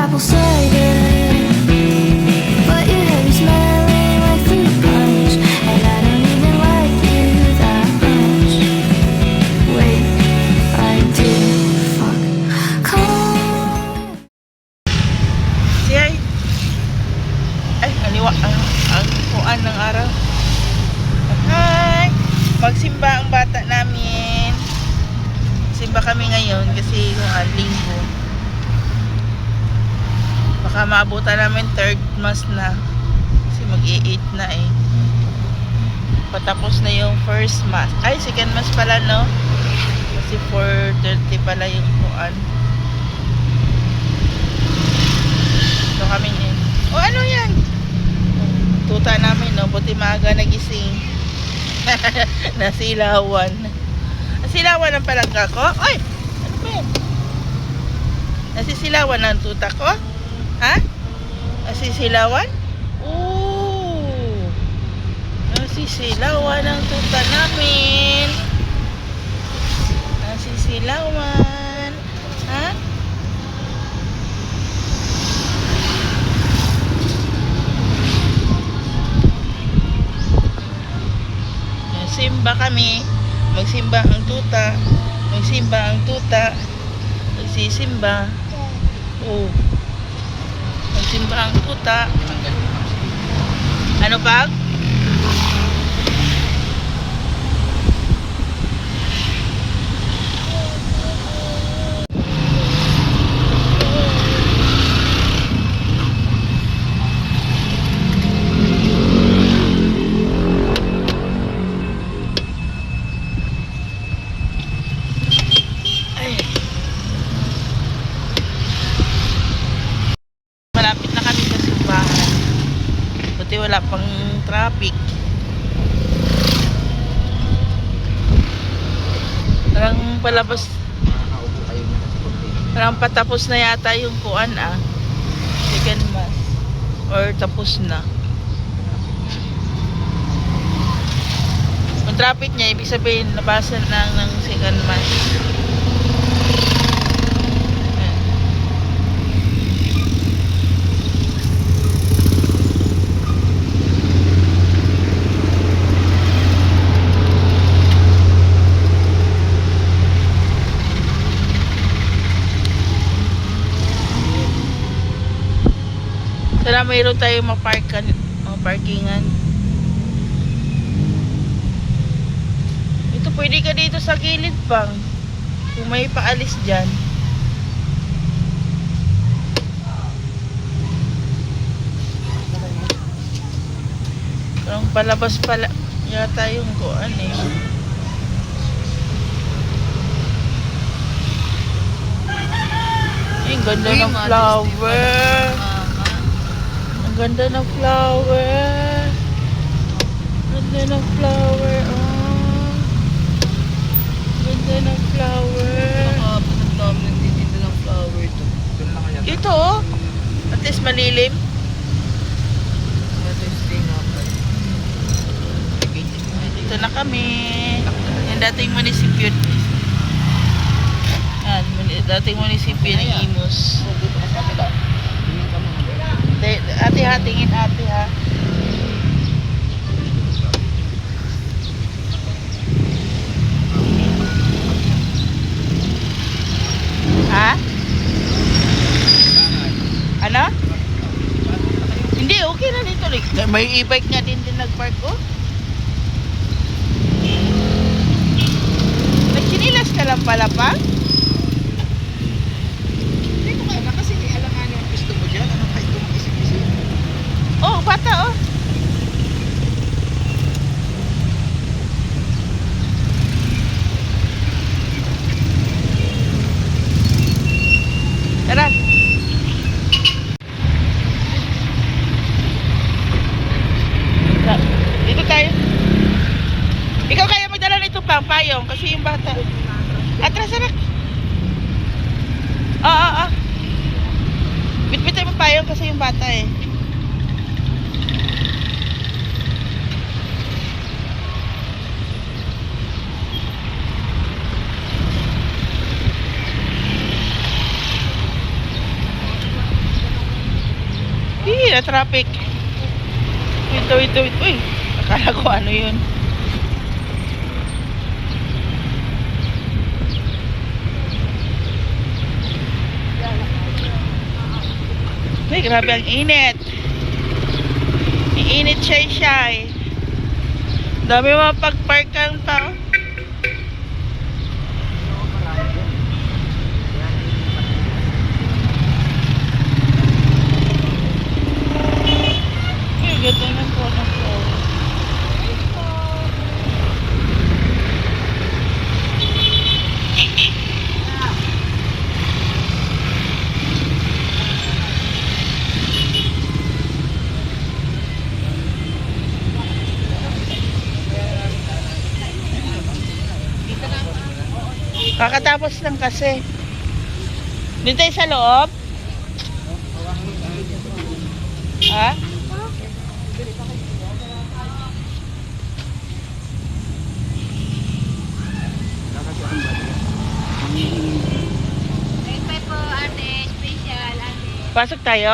apple cider, but your hair is smelling like fruit punch, and I don't even like you that much. Wait until fuck come. Si ay. Ay, ang kuan ng araw. Hi! Magsimba ang bata namin. Simba kami ngayon kasi yung linggo. Baka maabutan namin 3rd mass na. Kasi mag-8 na eh. Patapos na yung 1st mass. Ay, 2nd mass pala, no? Kasi 4:30 pala yung kuan. Ito kami yun. O, ano yan? Tuta namin, no? Buti maaga nagising. Nasilawan. Nasilawan ang palangga ko. Ay! Ano ba yan? Nasisilawan ang tuta ko? Ha? Nasisilawan? Oo! Nasisilawan ang tuta namin. Nasisilawan. Ha? Simba kami, magsimba ang tuta, magsimba ang tuta, magsisimba. Oh. Magsimba ang tuta. Ano pa? Wala pang traffic. Parang palabas. Parang patapos na yata yung kuan 2nd mass. Or tapos na. Yung traffic niya, ibig sabihin nabasan lang ng 2nd mass. Sana mayroon tayong maparkingan. Ito, pwede ka dito sa gilid pang. Kung may paalis dyan. Parang palabas pala yata yung kuan eh. Ang ganda ng flower. Ang ganda ng flower. Ganda ng flower. Oh. Ganda ng flower. Nagtitinda ng flower ito. Doon lang kaya. Ito oh. At least malilim. Dito na kami. Yung dating munisipyo. Yan, dating munisipyo ng Imus. Ate ha, tingin ate ha. Ha? Ano? Hindi, okay na dito. May e-bike nga din nagpark ko. Nagsinilas ka lang pala pa? Hindi ko kaya kasi alangan yung gusto mo dyan. Ano kahit kung isip-isip? Oh, bata oh. Tara. Dito tayo. Ikaw kaya magdala nito pang payong kasi yung bata. Atras anak. Oo. Bitbitin mo payong kasi yung bata eh. na traffic. Wait. Uy, akala ko ano yun. Uy, grabe ang init. Iinit siya. Dami mga pagparkan pa. Uy, ganda na po. Kakatapos lang kasi. Dito tayo sa loob? Ha? po, ate. Special, ate. Pasok tayo?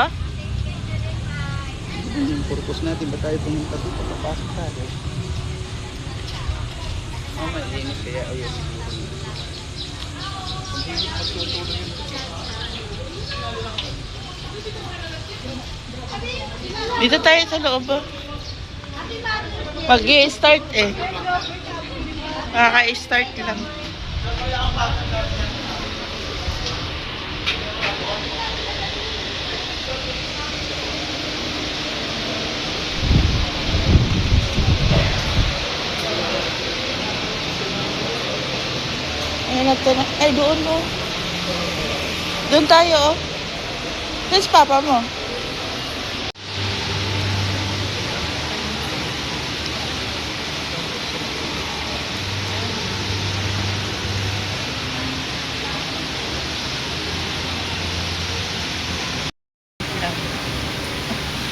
Yung purpose natin, ba tayo pumunta dito? Papasok tayo. Mainit kaya ayun. Dito tayo sa loob. Mag-i-start eh. Kaka-start lang. Ayan na to na. Ay, doon mo. Doon tayo, oh. Doon si papa mo.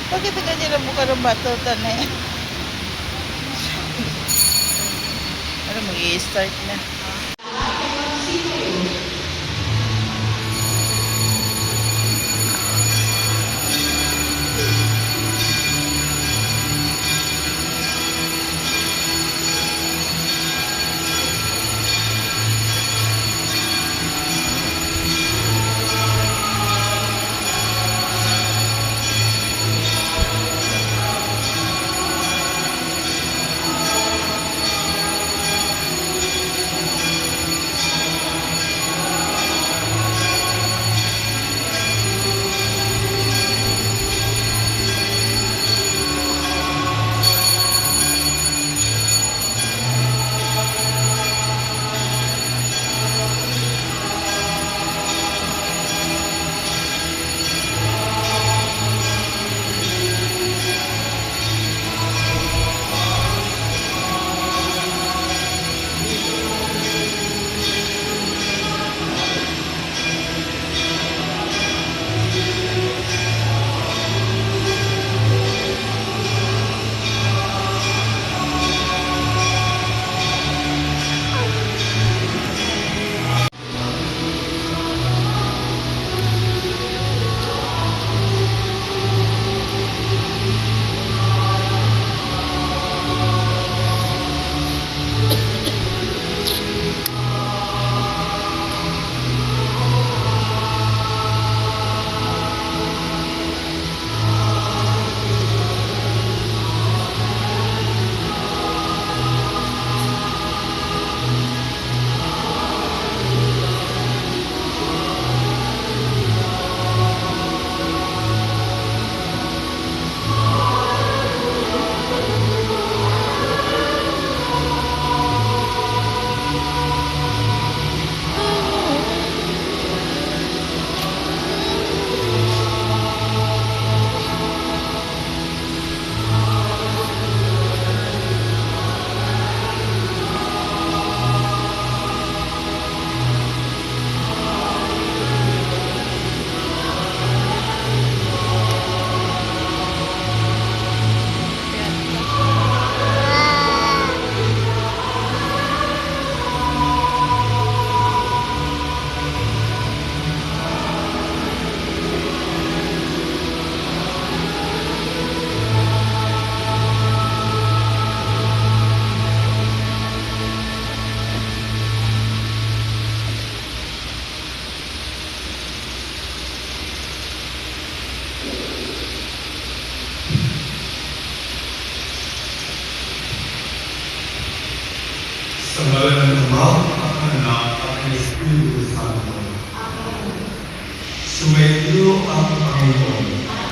Bakit ang ganyan ang mukha ng batutan na yan? Ano, mag-i-start na.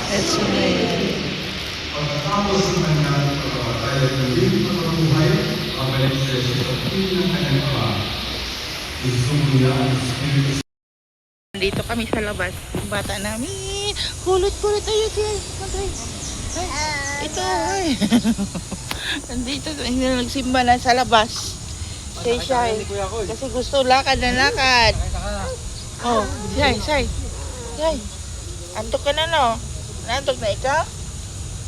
Yes, yun. Pagkatapos ng kanyang pagkamatay at muling pagkabuhay, babalik siya sa pagkain ng kanyang ama. Gusto niya ang Espiritu. Dito kami sa labas. Yung bata namin. Kulot-kulot. Ayun siya. Ay, ito. Ay. Nandito. Nagsimba na sa labas. Siya. Kasi gusto lakad na lakad. Oh, Shay. Antok ka na, no? Antok na ikaw?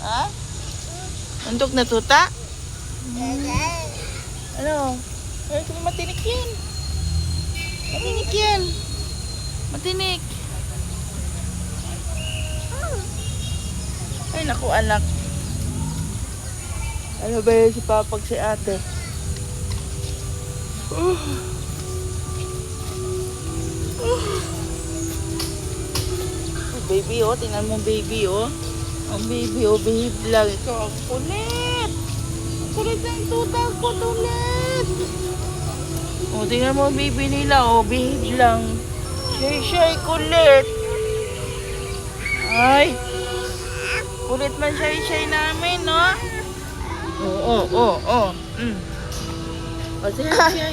Ha? Antok na tuta? Ano? Ay, kung matinik yan. Matinik yan. Matinik. Ay, naku anak. Ano ba yun si papag si ate? Baby, oh. Tingnan mo, baby, oh. Ang baby, oh. Behave lang. Ikaw, ang kulit. Ang kulit ng tutal ko, tulit. Oh, tingnan mo, baby nila, oh. Behave lang. Shay, kulit. Ay. Kulit man shay namin, no? Oh. O, sige, shay.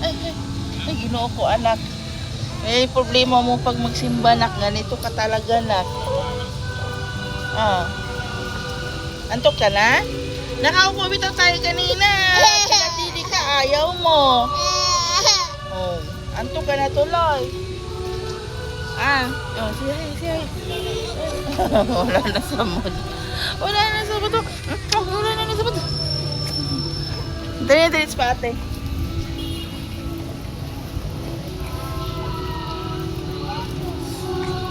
Ay, ginoo ko, anak. May problema mo pag magsimba, nak. Ganito ka talaga, nak. Antok ka na? Nakaupo bitaw tayo kanina. Pinatili ka, ayaw mo. Oh, antok ka na tuloy. Siya. Wala na sa mood. Wala na sa mood. Dali pa ate.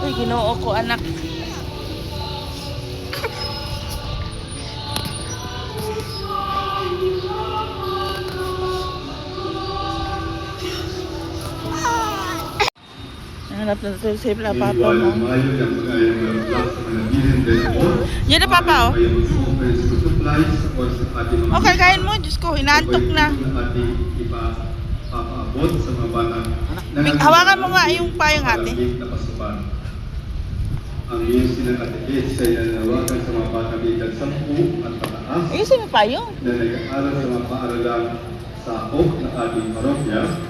Uy, ginoo ko, anak. Hanap na ito si papa mo. Yan na papa, oh. Okay, kain mo. Diyos ko, hinantok na. Hawakan mo nga yung payong ate. Ang iyong sinakatikit sa inanawagan sa mga bata bilang 10 at pataas Ayusin mo payong. na nag-aaral sa mga paaralan sa Hope ng ating parokya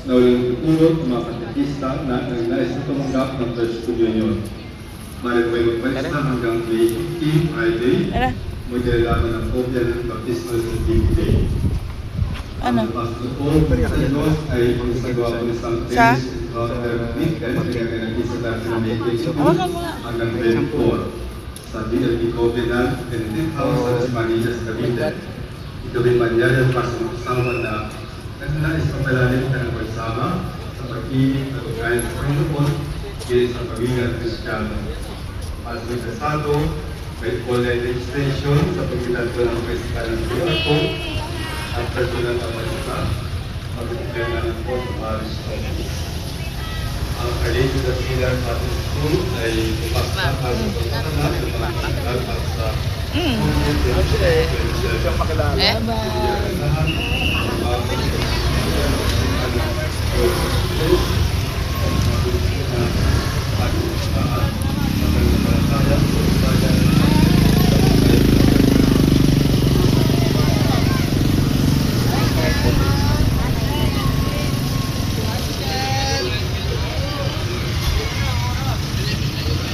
na ulang tutulog ng mga katekista na nais na tumanggap ng First Communion. Malit may magpalista hanggang May 15, Friday, magdalalaman ng kopya ng baptismal certificate. Ano? Ang pagtutulog sa Diyos ay magsagawa ko ng isang Sa? Hawakan mo nga. Hanggang 24 sa DLP Covenant and Tent House sa Las Manillas, Cavite. Ito rin manyayan para sa mag-asawa na nagnais pagpalalim ka ng pagsama sa pag-ibig at pagkain sa Panginoon bilang sa pamilya at Kristiyano. Para sa may kasado, may online registration sa pagitan ko ng pagkakita ng QR code at personal na pagkakita pagkakita ng Port Parish Office. Ang Kalito sa Silang Catholic School ay pumasa para sa pagkakalat ng mga pagkakalat para sa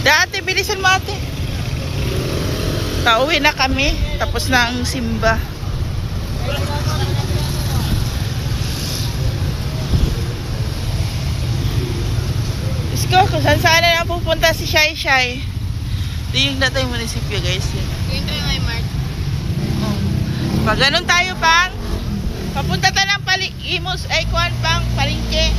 Dati, bilisan mo ate. Pauwi na kami. Tapos na ang simba. Isko, kung saan na pupunta si Shay. Ito yung datay munisipyo, guys. Ito yung iMart. Pag ganun tayo, pang papunta tayo ng Imos, ay kuhan, pang palingke.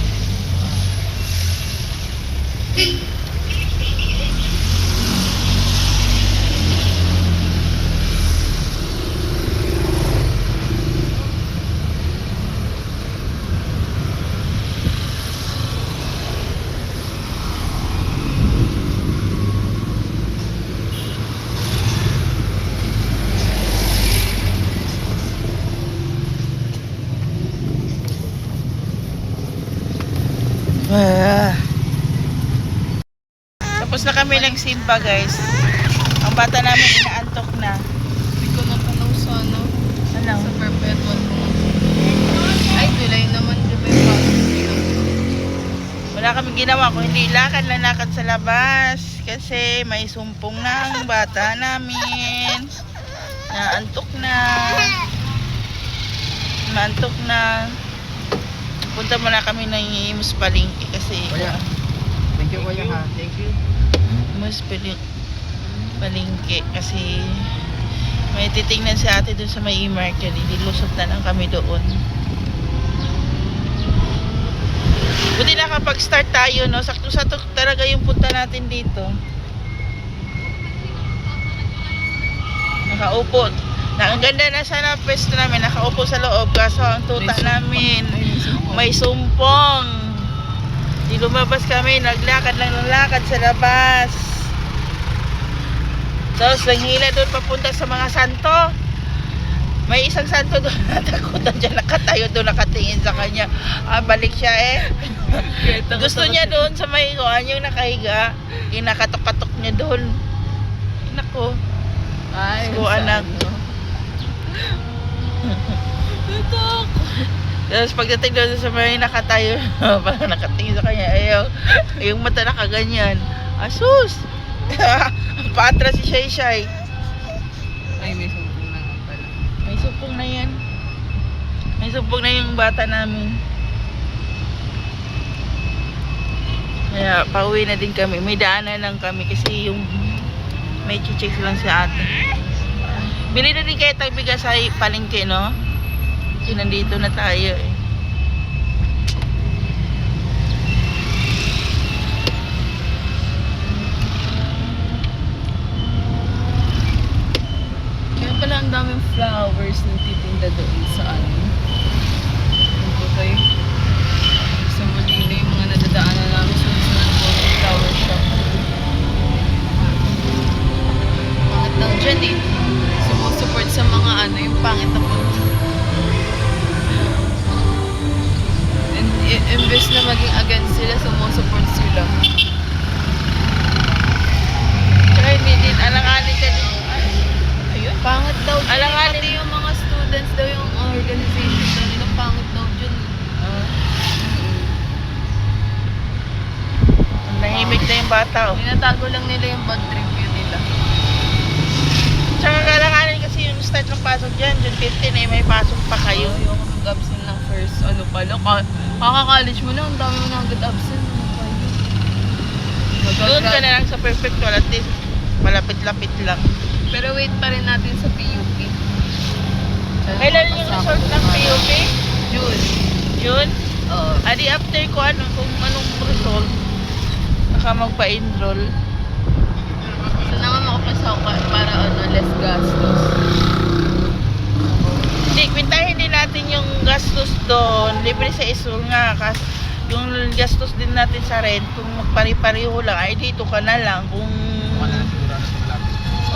Tapos na kami nagsimba guys. Ang bata namin inaantok na. Hindi ko natanong sa ano. Ano? Sa perpetual ko. Ay, July naman. Di ba yung pasok? Wala kami ginawa kung hindi lakad lang lakad sa labas. Kasi may sumpong na ang bata namin. Naantok na. Naantok na. Punta muna kami ng Imus Palengke kasi Kuya. Thank you, Kuya ha. Thank you. Imus Palengke kasi may titingnan si ate dun sa may e-market. Hindi lusot na lang kami doon. Buti nakapag-start tayo, no? Sakto-sakto talaga yung punta natin dito. Nakaupo. Ang ganda na sana pwesto namin. Nakaupo sa loob. Kaso ang tuta namin may sumpong. Di lumabas kami. Naglakad lang ng lakad sa labas. Tapos nanghila doon papunta sa mga santo. May isang santo doon natakutan dyan. Nakatayo doon, nakatingin sa kanya. Balik siya eh. Gusto niya doon sa may yung nakahiga. Kinakatok-katok niya doon. Nako. Ay, So, anak. Tutok! Tapos pagdating doon sa may nakatayo, parang nakatingin sa kanya, yung mata nakaganyan. Asus! Paatras si Shay Shay. Ay, may sumpong na nga pala. May sumpong na yan. May sumpong na yung bata namin. Kaya pauwi na din kami. May daanan lang kami kasi yung may chichicks lang si ate. Bili na din kayo tagbigas sa palengke, no? Kasi nandito na tayo eh. Kaya pala ang daming flowers na titinda doon sa ano. Ito kayo. Sa Molina yung mga nadadaanan namin sa flower shop. Pangit lang dyan eh. Sumusupport sa mga ano, yung pangit na po. Imbes na maging against sila, sumusupport sila. Tsaka hindi din, alanganin ka din. Ayun. Pangit daw dyan. Alanganin. Pati yung mga students daw, yung organization daw nila, pangit daw dyan. Ang nahimik na yung bata, oh. Tinatago lang nila yung bad review nila. Tsaka alanganin kasi yung start ng pasok dyan, June 15 eh, may pasok pa kayo. Ayoko mag-absent ng first, ano pala, kaka-college mo lang, ang dami mo nang absent. Doon ka na lang sa perfectual, at least malapit-lapit lang. Pero wait pa rin natin sa PUP. Kailan yung result ng PUP? June. June? Oo. Adi after ko kung anong result, saka magpa-enroll. So naman makapasa ako para ano, less gastos. Hindi, kwentahin din natin yung gastos doon. Libre sa isul nga. Kasi yung gastos din natin sa rent, kung magpari-pariho lang, ay dito ka na lang. Kung...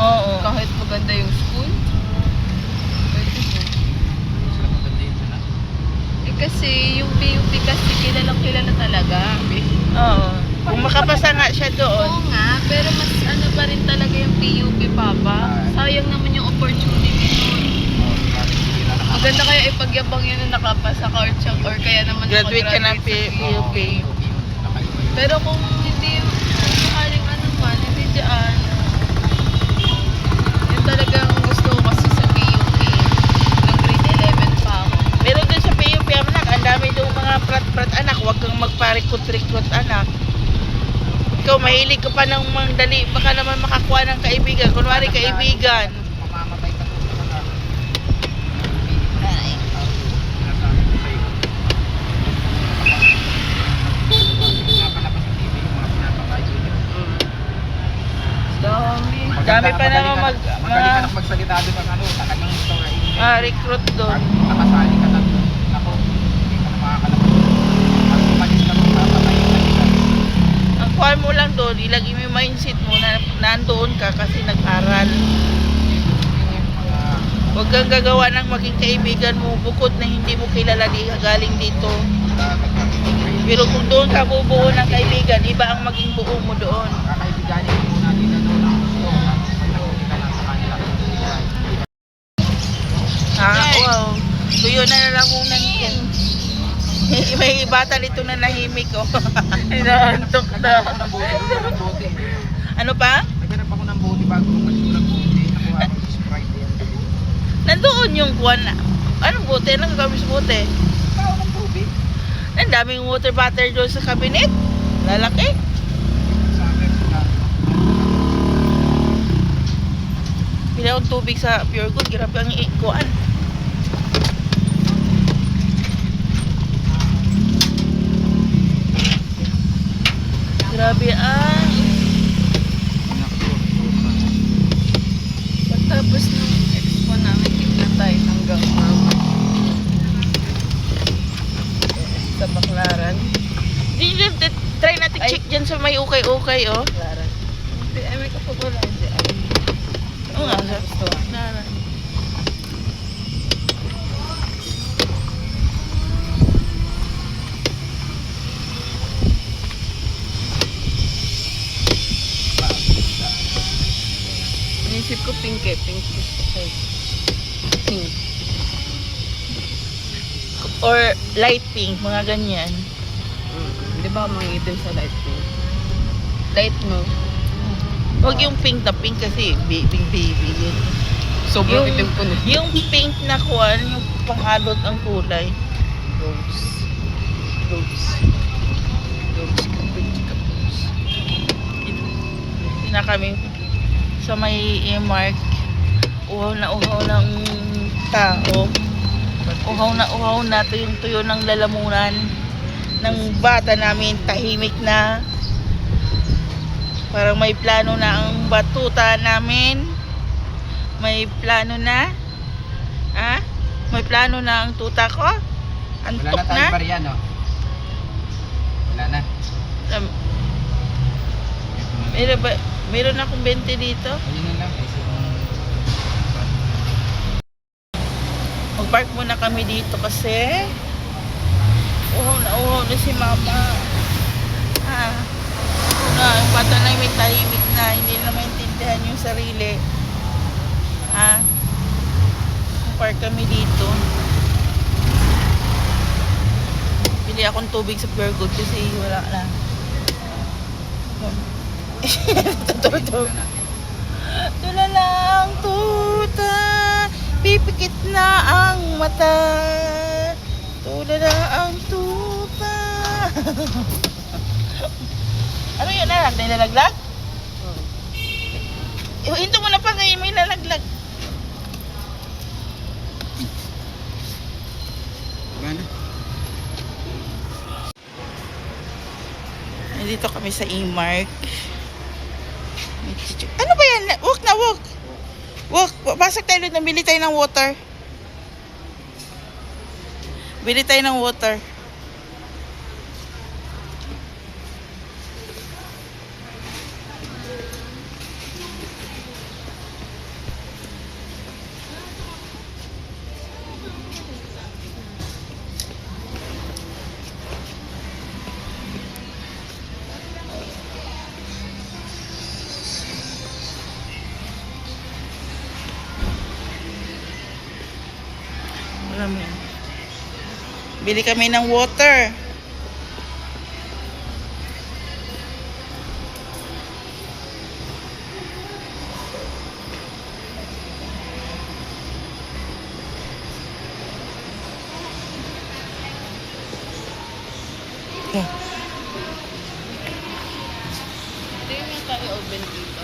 Oo. Kahit maganda yung school. Pwede po. Eh kasi yung PUP kasi kilala talaga. Oo. Kung makapasa nga siya doon. Oo nga, pero mas ano pa rin talaga yung PUP, Papa. Sayang naman yung opportunity nun. Maganda kaya ipagyabang yun na nakapasa ka or kaya naman Graduate ka ng makagraduate sa PUP. Pero kung hindi, kung sakaling ano man, hindi dyan. Yun talagang gusto ko kasi sa PUP. Nung grade 11 pa ako. Pero doon sa PUP, anak, ang dami doon mga prat-prat anak. Huwag kang magparikot-rikot anak. Ikaw, mahilig ka pa ng mandali. Baka naman makakuha ng kaibigan. Kunwari kaibigan. Mamamatay ka po sa dami. Dami pa naman magaling ka magsalita doon ng ano, talagang story. recruit doon. Nakasali ka na doon. Ako, hindi ka na makakalabas. Pag umalis ka doon, papatayin ka nila. Ang kuha mo lang doon, ilagay mo yung mindset mo na nandoon ka kasi nag-aral. Mga Huwag kang gagawa ng maging kaibigan mo bukod na hindi mo kilala di galing dito. dagat Pero kung doon ka bubuo ng kaibigan, iba ang maging buo mo doon. Kakaibiganin mo muna nila doon ang gusto. Pag nakuli ka lang sa kanila. Ha? Wow. Tuyo na nalamunan ko. May bata dito na nahimik ko. Inaantok na. Naghanap ako ng bote. Doon ng bote. Ano pa? Naghanap ako ng bote bago umalis ko ng bote. Nakuha ko sa Sprite yan. Nandoon yung kuwan na. Anong bote? Anong gagawin sa bote? Tao ng tubig. Ang daming water bottle doon sa cabinet. Lalaki. Summer sila. Pila akong tubig sa Pure Gold. Grabe ang ikuan. Grabe ang... Pagtapos ng expo namin, tignan tayo hanggang sa Baclaran. Try natin Ay. check dyan sa may ukay-ukay, oh. Baclaran. Hindi, ay may kapag wala. Hindi, ay. Oo nga, Wala, gusto. Baclaran. Inisip ko pink eh. Pink gusto ko eh. Pink. Or light pink, mga ganyan. Di ba mangitim sa light pink? Light mo. Huwag yung pink na pink kasi baby yun. Sobrang Yung- itim ko na. Yung pink na kuwan, yung panghalot ang kulay. Rose. Rose. Rose. Rose. Hindi na kami sa may mark. Uhaw ng tao. Uhaw na yung tuyo ng lalamunan ng bata namin, tahimik na. Parang may plano na ang batuta namin. May plano na. Ha? May plano na ang tuta ko. Wala Antok na tayong na. barya, no? Wala na. Um, meron akong 20 dito. Ayun na lang. Kasi Mag-park muna kami dito kasi uhaw na si mama. Yung bata na may tahimik na, hindi na maintindihan yung sarili. Mag-park kami dito. Bili akong tubig sa Pure Gold kasi wala na. Tuto. Tulalang tuta, pipikit na ang mata. Tulala ang tuta. Ano yun? Nilalaglag? Hinto mo na pa kayo, may lalaglag. Gana. Nandito kami sa E-Mark. Ano ba yan? Walk na, walk. Walk. Pasok tayo doon. Bili tayo ng water. Bili tayo ng water. Alam mo yun. Bili kami ng water. Okay. Hindi yung tayo oven dito.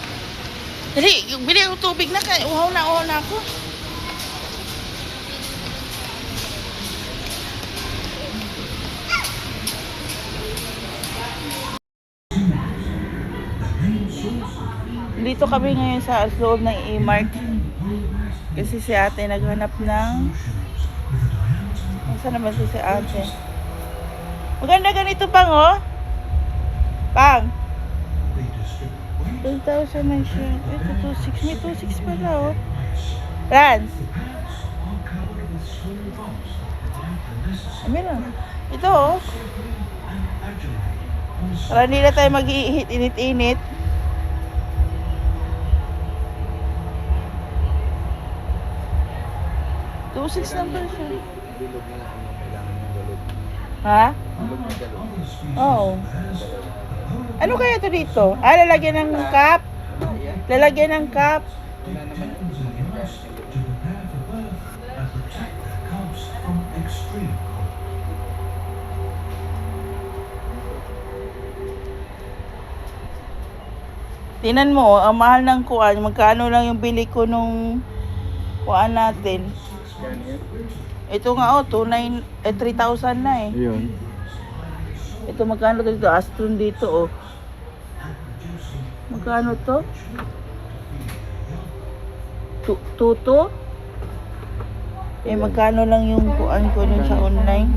Dali, bili ako tubig na. Uhaw na ako. Dito kami ngayon sa loob ng E-Mart. Kasi si ate naghanap ng... Saan naman si ate? Maganda ganito pang, oh. Pang. 3,000 na siya. Ito, 2,600. May 2,600 pala, oh. Franz. Meron. Ito, oh. Para hindi na tayo mag-iinit, init-init. Two-six number siya. Ha? Oo. Ano kaya to dito? Ah, lalagyan ng cup? Lalagyan ng cup? Tinan mo, ang mahal ng kuan, magkano lang yung bili ko nung kuan natin. Ito nga 3,000 na eh. Ayun. Ito magkano to dito? Astron dito Magkano to? Tuto? Eh magkano lang yung kuan ko nun sa online?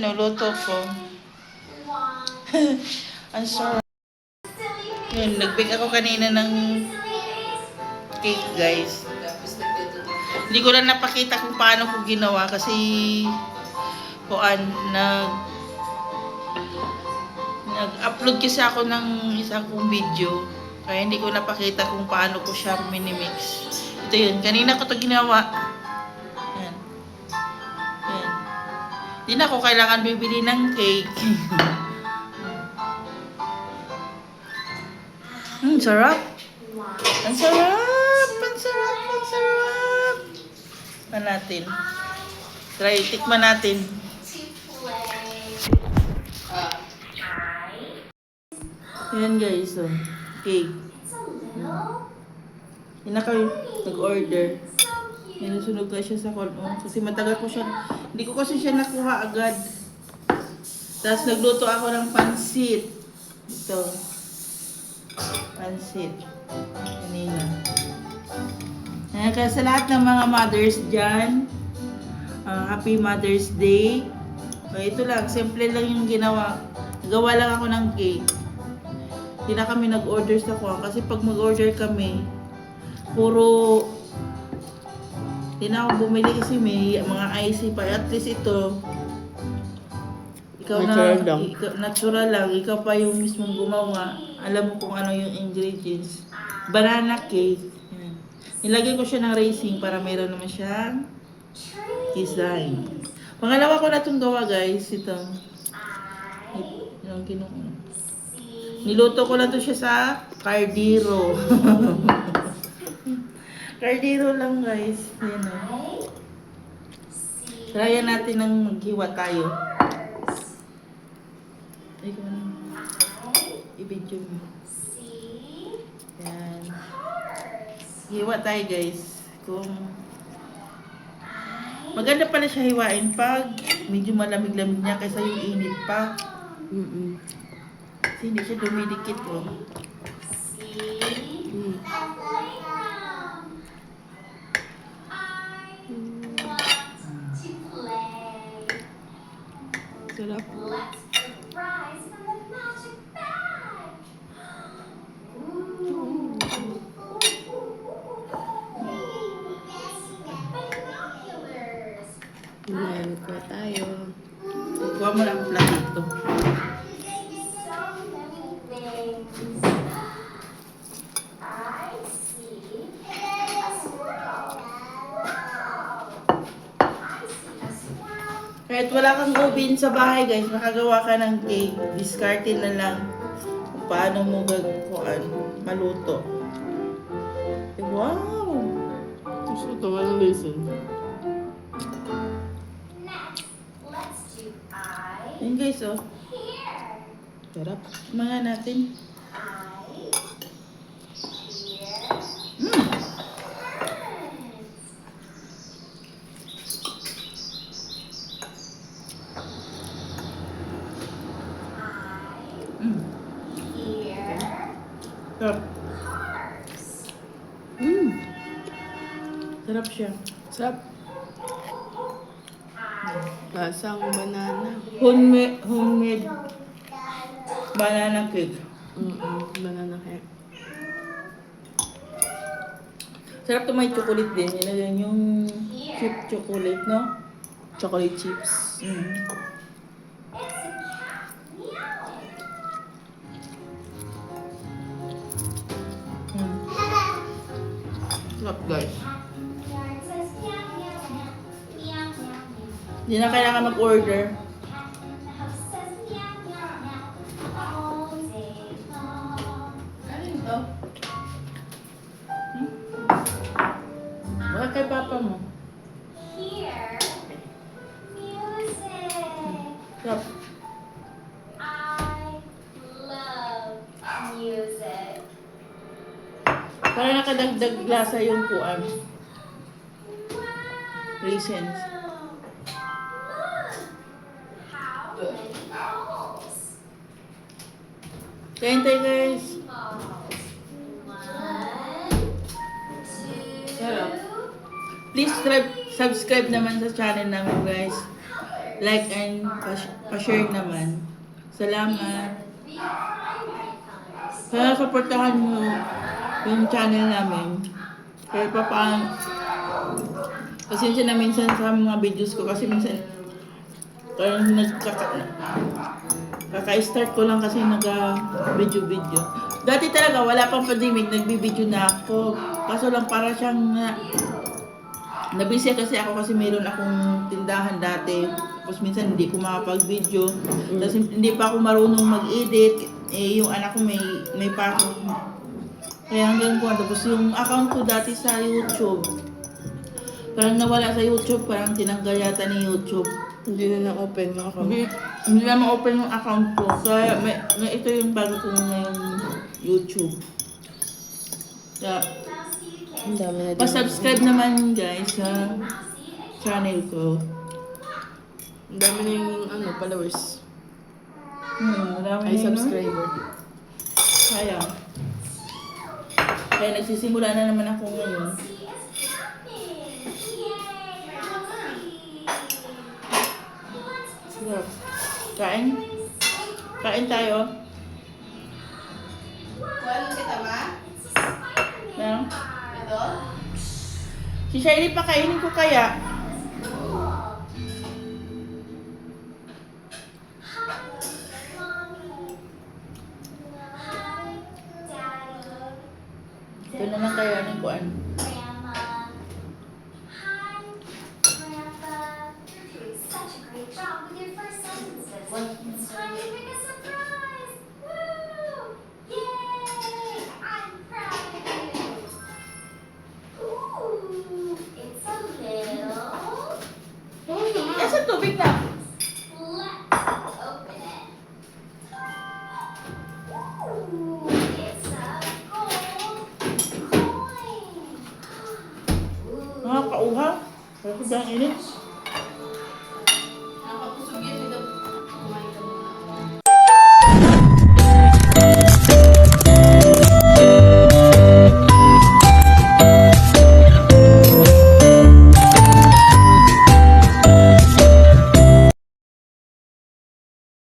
nuluto ko. Ang sarap. Yun, nag-bake ako kanina ng cake, guys. Hindi ko lang napakita kung paano ko ginawa kasi nag-upload kasi ako ng isang kong video. Kaya hindi ko napakita kung paano ko siya minimix. Ito yun, kanina ko to ginawa. Yan. Yan. Di na ako kailangan bibili ng cake. Sarap. Ang sarap. Ang sarap. Ang sarap. Tikman natin. Tikman natin. Ayan guys, oh. Cake. Yan na kayo nag-order. Sinusunog ka siya sa kolong. Kasi matagal ko siya. Hindi ko kasi siya nakuha agad. Tapos nagluto ako ng pansit. Ito. Pansit. Kanina. Ayan, kaya sa lahat ng mga mothers dyan, Happy Mother's Day. So, ito lang. Simple lang yung ginawa. Nagawa lang ako ng cake. Hindi na kami nag-order sa kuha. Kasi pag mag-order kami, puro hindi na ako bumili kasi may mga IC pa. At least ito, ikaw Natural na, lang. natural lang. Ikaw pa yung mismong gumawa. Alam mo kung ano yung ingredients. Banana cake. Yan. Nilagay ko siya ng raisin para meron naman siyang design. Pangalawa ko na itong gawa guys. Ito. Yung kinuha. Niluto ko lang to siya sa Cardero. Cardero lang guys. Yan o. Tryan natin ng maghiwa tayo. Ay, kung ano. I-video mo. Yan. Hiwa tayo guys. Kung maganda pala siya hiwain pag medyo malamig-lamig niya kaysa yung init pa. Kasi hindi siya dumidikit oh. Sarap. Ngayon po tayo. Kuha mo lang ang platito. Kahit wala kang oven sa bahay guys, makagawa ka ng cake. Discardin na lang kung paano mo maluto. Wow! Gusto ito, walang lesson. Yan guys oh. Sarap. Mga natin. Sarap. Sarap siya. Sarap. Lasang banana. Homemade banana cake. Banana cake. Sarap to may chocolate din. Yan yung chip chocolate, no? Chocolate chips. Sarap guys. Hindi na kailangan mag-order. Ano ito? Baka kay papa mo. Sarap. Para nakadagdag lasa yung puan. Raisins. Kain tayo guys. Sarap. Please subscribe naman sa channel namin guys. like and pa-share naman. Salamat. Kaya supportahan mo yung channel namin. Kaya pasensya na minsan sa mga videos ko kasi minsan kaya kaka-start ko lang kasi nag-video. Dati talaga wala pang pandemic, nagbi-video na ako. Kaso lang para siyang nabisi kasi ako kasi meron akong tindahan dati. Tapos minsan hindi ko makapag-video. Tapos hindi pa ako marunong mag-edit. Yung anak ko may pasok. Kaya hanggang ko. Tapos yung account ko dati sa YouTube, parang nawala sa YouTube. Parang tinanggal yata ni YouTube. Hindi na na-open yung account. Hindi na ma-open yung account ko. Kaya ito yung bago ko ngayong YouTube. Kaya, Ang dami na din. pa-subscribe naman guys sa channel ko. Ang dami na yung followers. Marami Ay, na yun, no? subscriber. Kaya nagsisimula na naman ako ngayon. Sarap. Kain? Kain tayo? Kuhaan kita ba? Meron? Ito? Si Shiley pa kainin ko kaya? Ito na lang kayanin ko ano. Grandma. Hi, Grandpa. You're doing such a great job with your first sentences. It's time to make a surprise. Woo! Yay! I'm proud of you. Ooh, it's a little. Nasa tubig na. Let's open it. Ooh, it's a gold coin. Ooh. Mga kauha. Pero ko dyan init.